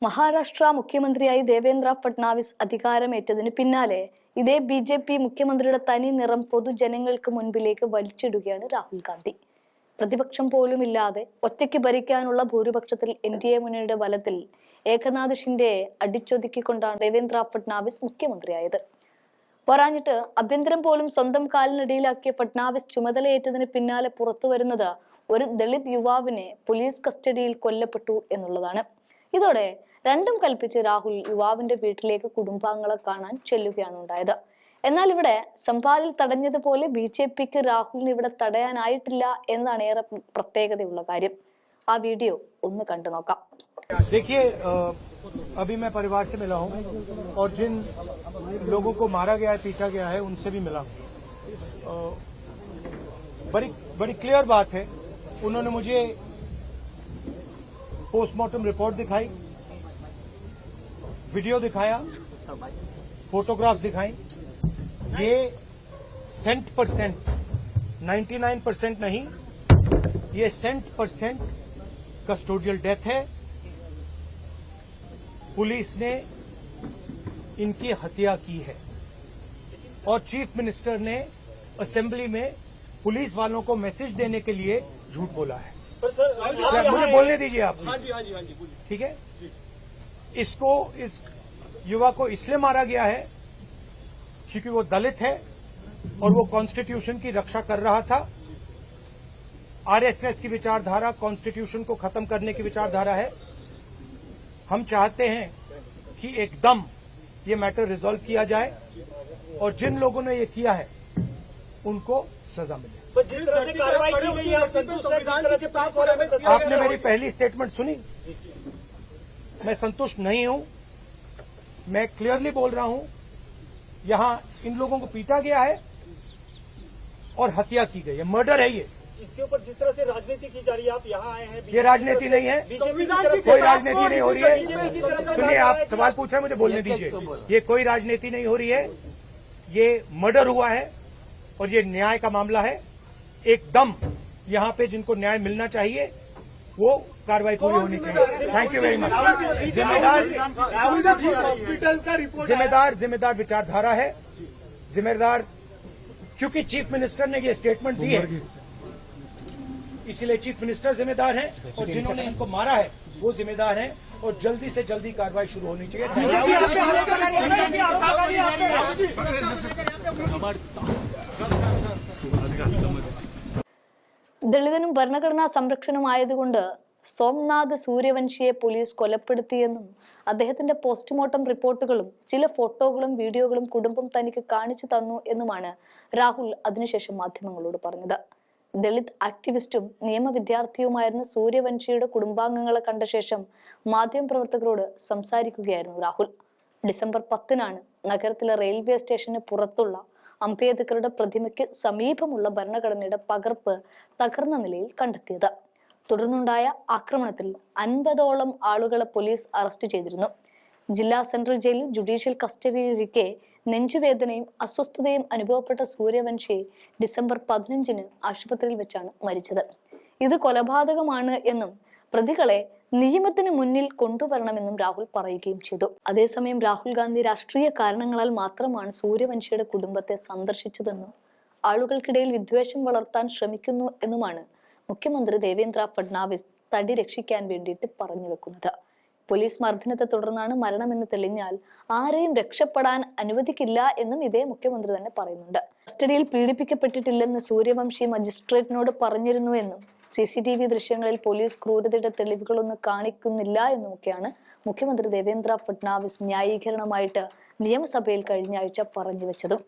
മഹാരാഷ്ട്ര മുഖ്യമന്ത്രിയായി ദേവേന്ദ്ര ഫഡ്നാവിസ് അധികാരമേറ്റതിന് പിന്നാലെ ഇതേ ബി.ജെ.പി. മുഖ്യമന്ത്രിയുടെ തനി നിറം പൊതുജനങ്ങൾക്ക് മുൻപിലേക്ക് വലിച്ചിടുകയാണ് രാഹുൽ ഗാന്ധി. പ്രതിപക്ഷം പോലും ഇല്ലാതെ ഒറ്റയ്ക്ക് ഭരിക്കാനുള്ള ഭൂരിപക്ഷത്തിൽ എൻ.ഡി.എ മുന്നണിയുടെ ബലത്തിൽ ഏകനാഥ് ഷിൻഡെയെ അടിച്ചൊതുക്കിക്കൊണ്ടാണ് ദേവേന്ദ്ര ഫഡ്നാവിസ് മുഖ്യമന്ത്രിയായത്. പോരാഞ്ഞിട്ട് ആഭ്യന്തരം പോലും സ്വന്തം കാലിനടിയിലാക്കിയ ഫഡ്നാവിസ് ചുമതലയേറ്റതിന് പിന്നാലെ പുറത്തുവരുന്നത് ഒരു ദളിത് യുവാവിനെ പോലീസ് കസ്റ്റഡിയിൽ കൊല്ലപ്പെട്ടു എന്നുള്ളതാണ്. ഇതോടെ രണ്ടും കൽപ്പിച്ച് രാഹുൽ യുവാവിന്റെ വീട്ടിലേക്ക് കുടുംബാംഗങ്ങളെ കാണാൻ ചെല്ലുകയാണ് ഉണ്ടായത്. എന്നാൽ ഇവിടെ സംഭാലിൽ തടഞ്ഞതുപോലെ ബി.ജെ.പിക്ക് രാഹുലിന് ഇവിടെ തടയാനായിട്ടില്ല എന്നാണ് ഏറെ പ്രത്യേകതയുള്ള കാര്യം. ആ വീഡിയോ ഒന്ന് കണ്ടു നോക്കാം. देखिए, अभी मैं परिवार से मिला हूं और जिन लोगों को मारा गया है, पीटा गया है, उनसे भी मिला हूं. बड़ी क्लियर बात है. उन्होंने मुझे पोस्टमार्टम रिपोर्ट दिखाई, वीडियो दिखाया, फोटोग्राफ्स दिखाई. ये 100%, 99% नहीं, ये 100% कस्टोडियल डेथ है. पुलिस ने इनकी हत्या की है और चीफ मिनिस्टर ने असेंबली में पुलिस वालों को मैसेज देने के लिए झूठ बोला है. मुझे बोलने दीजिए आप. हाँ जी, ठीक है. इसको, इस युवा को इसलिए मारा गया है क्योंकि वो दलित है और वो कॉन्स्टिट्यूशन की रक्षा कर रहा था. आरएसएस की विचारधारा कॉन्स्टिट्यूशन को खत्म करने की विचारधारा है. हम चाहते हैं कि एकदम ये मैटर रिजॉल्व किया जाए और जिन लोगों ने ये किया है उनको सजा मिले. जिस तरह से कार्रवाई की गई है, आपने मेरी पहली स्टेटमेंट सुनी. मैं संतुष्ट नहीं हूं. मैं क्लियरली बोल रहा हूं, यहां इन लोगों को पीटा गया है और हत्या की गई है. मर्डर है ये. इसके ऊपर जिस तरह से राजनीति की जा रही है, आप यहाँ आए हैं. ये राजनीति नहीं है. कोई राजनीति नहीं हो रही है. सुनिए, आप सवाल पूछ रहे हैं, मुझे बोलने दीजिए. ये कोई राजनीति नहीं हो रही है. ये मर्डर हुआ है और ये न्याय का मामला है. एकदम यहाँ पे जिनको न्याय मिलना चाहिए वो कार्रवाई पूरी होनी चाहिए. Thank you very much. जिम्मेदार विचारधारा है. जिम्मेदार, क्योंकि चीफ मिनिस्टर ने ये स्टेटमेंट दी है, इसीलिए चीफ मिनिस्टर जिम्मेदार हैं और जिन्होंने इनको मारा है वो जिम्मेदार हैं और जल्दी से जल्दी कार्रवाई शुरू होनी चाहिए. ദളിതനും ഭരണഘടനാ സംരക്ഷണമായതുകൊണ്ട് സോംനാഥ് സൂര്യവംശിയെ പോലീസ് കൊലപ്പെടുത്തിയെന്നും അദ്ദേഹത്തിന്റെ പോസ്റ്റ്മോർട്ടം റിപ്പോർട്ടുകളും ചില ഫോട്ടോകളും വീഡിയോകളും കുടുംബം തനിക്ക് കാണിച്ചു തന്നു എന്നുമാണ് രാഹുൽ അതിനുശേഷം മാധ്യമങ്ങളോട് പറഞ്ഞത്. ദളിത് ആക്ടിവിസ്റ്റും നിയമ വിദ്യാർത്ഥിയുമായിരുന്ന സൂര്യവംശിയുടെ കുടുംബാംഗങ്ങളെ കണ്ട ശേഷം മാധ്യമപ്രവർത്തകരോട് സംസാരിക്കുകയായിരുന്നു രാഹുൽ. ഡിസംബർ 10-നാണ് നഗരത്തിലെ റെയിൽവേ സ്റ്റേഷന് പുറത്തുള്ള അംബേദ്കറുടെ പ്രതിമയ്ക്ക് സമീപമുള്ള ഭരണഘടനയുടെ പകർപ്പ് തകർന്ന നിലയിൽ കണ്ടെത്തിയത്. തുടർന്നുണ്ടായ ആക്രമണത്തിൽ 50ഓളം ആളുകളെ പോലീസ് അറസ്റ്റ് ചെയ്തിരുന്നു. ജില്ലാ സെൻട്രൽ ജയിലിൽ ജുഡീഷ്യൽ കസ്റ്റഡിയിലിരിക്കെ നെഞ്ചുവേദനയും അസ്വസ്ഥതയും അനുഭവപ്പെട്ട സൂര്യവംശി ഡിസംബർ 15-ന് ആശുപത്രിയിൽ വെച്ചാണ് മരിച്ചത്. ഇത് കൊലപാതകമാണ് എന്നും പ്രതികളെ നിയമത്തിന് മുന്നിൽ കൊണ്ടുവരണമെന്നും രാഹുൽ പറയുകയും ചെയ്തു. അതേസമയം രാഹുൽ ഗാന്ധി രാഷ്ട്രീയ കാരണങ്ങളാൽ മാത്രമാണ് സൂര്യവംശിയുടെ കുടുംബത്തെ സന്ദർശിച്ചതെന്നും ആളുകൾക്കിടയിൽ വിദ്വേഷം വളർത്താൻ ശ്രമിക്കുന്നു എന്നുമാണ് മുഖ്യമന്ത്രി ദേവേന്ദ്ര ഫഡ്നാവിസ് തടി രക്ഷിക്കാൻ വേണ്ടിയിട്ട് പറഞ്ഞു വെക്കുന്നത്. പോലീസ് മർദ്ദനത്തെ തുടർന്നാണ് മരണമെന്ന് തെളിഞ്ഞാൽ ആരെയും രക്ഷപ്പെടാൻ അനുവദിക്കില്ല എന്നും ഇതേ മുഖ്യമന്ത്രി തന്നെ പറയുന്നുണ്ട്. കസ്റ്റഡിയിൽ പീഡിപ്പിക്കപ്പെട്ടിട്ടില്ലെന്ന് സൂര്യവംശി മജിസ്ട്രേറ്റിനോട് പറഞ്ഞിരുന്നുവെന്നും CCTV ദൃശ്യങ്ങളിൽ പോലീസ് ക്രൂരതയുടെ തെളിവുകളൊന്നും കാണിക്കുന്നില്ല എന്നുമൊക്കെയാണ് മുഖ്യമന്ത്രി ദേവേന്ദ്ര ഫഡ്നാവിസ് ന്യായീകരണമായിട്ട് നിയമസഭയിൽ കഴിഞ്ഞ ആഴ്ച പറഞ്ഞു വെച്ചതും.